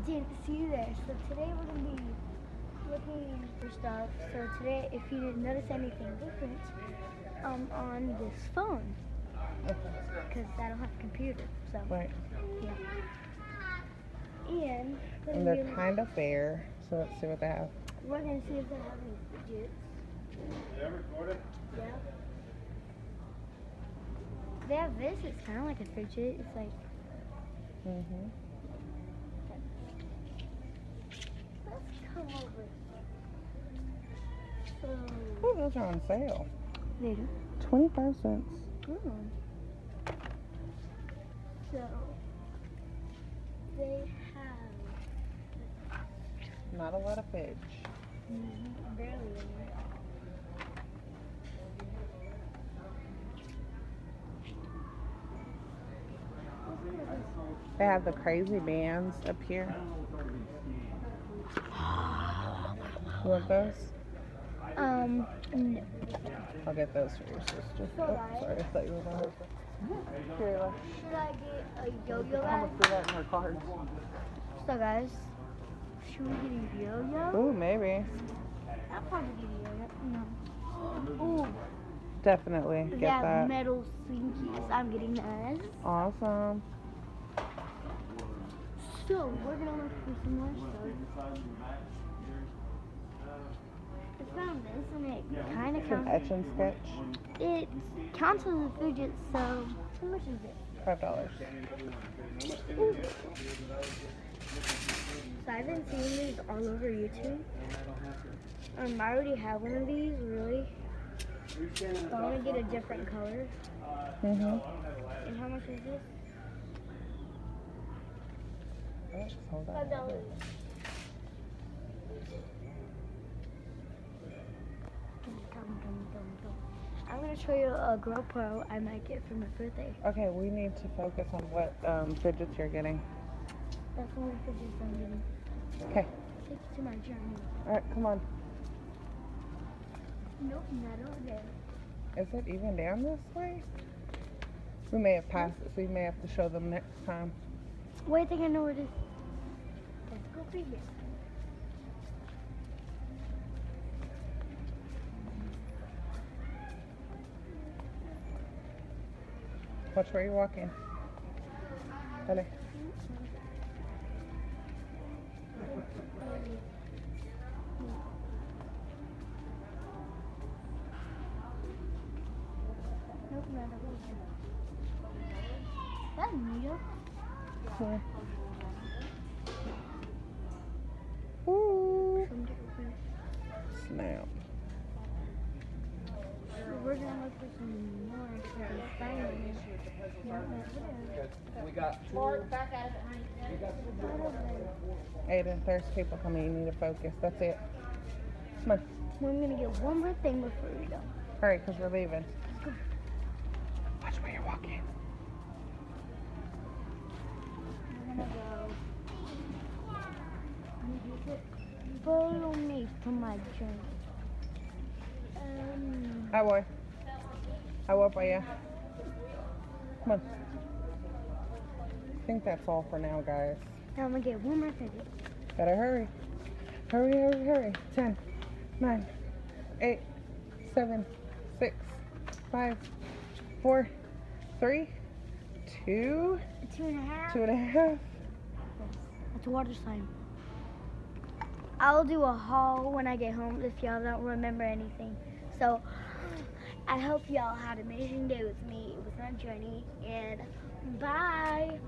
didn't see this. So today we're going to be looking for stuff. So today, if you didn't notice anything different, on this phone, because I don't have a computer, so Right. yeah. And they're kind of fair, so let's see what they have. We're going to see if they have any fidgets. Yeah, recorded. Yeah. They have this. It's kind of like a fidget. It's like. Mhm. Let's come over. So. Oh, those are on sale. They do. 25 cents. Oh. So. They have. Not a lot of fidge. Barely any. They have the crazy bands up here. You want those? No. I'll get those for your sister. So Oh, right. sorry, I thought you were my husband. Here, look. Should I get a yo-yo How bag? much for that in our cards? So guys, should we get a yo-yo? Ooh, maybe. I'll probably get a yo-yo. No. Ooh, Definitely they get have that. metal slinkies. I'm getting those. Awesome. So we're gonna look for some more stuff. I found this and it kind of It's an counts. etch and sketch. It counts as a fidget. So how much is it? $5. So I've been seeing these all over YouTube. I already have one of these, really. So I want to get a different color. Mhm. And how much is this? Hold on. $5. I'm gonna show you a GoPro I might get for my birthday. Okay, we need to focus on what fidgets you're getting. That's the only fidgets I'm getting. Okay. Take you to my journey. All right, come on. Nope, not over there. Is it even down this way? We may have passed it, so we may have to show them next time. Wait, I think I know where it is. Let's go figure. Watch where you're walking. Dale. Nope, not over there. That's neat. Yeah. Ooh. Some different. Snap. We're gonna look for some more so we can find them. We got Aiden, there's people coming. You need to focus. That's it. Come on. I'm gonna get one more thing before we go. Hurry, because we're leaving. Watch where you're walking. We're gonna go. Follow me to my journey. Hi, boy. How up are you? Come on. I think that's all for now, guys. Now I'm gonna get one more fidget. Better hurry. Hurry, hurry, hurry. 10, 9, 8, 7, 6, 5, 4, 3, 2, 2.5. 2.5. That's a water slime. I'll do a haul when I get home if y'all don't remember anything. So I hope y'all had an amazing day with me. It was my journey, and bye.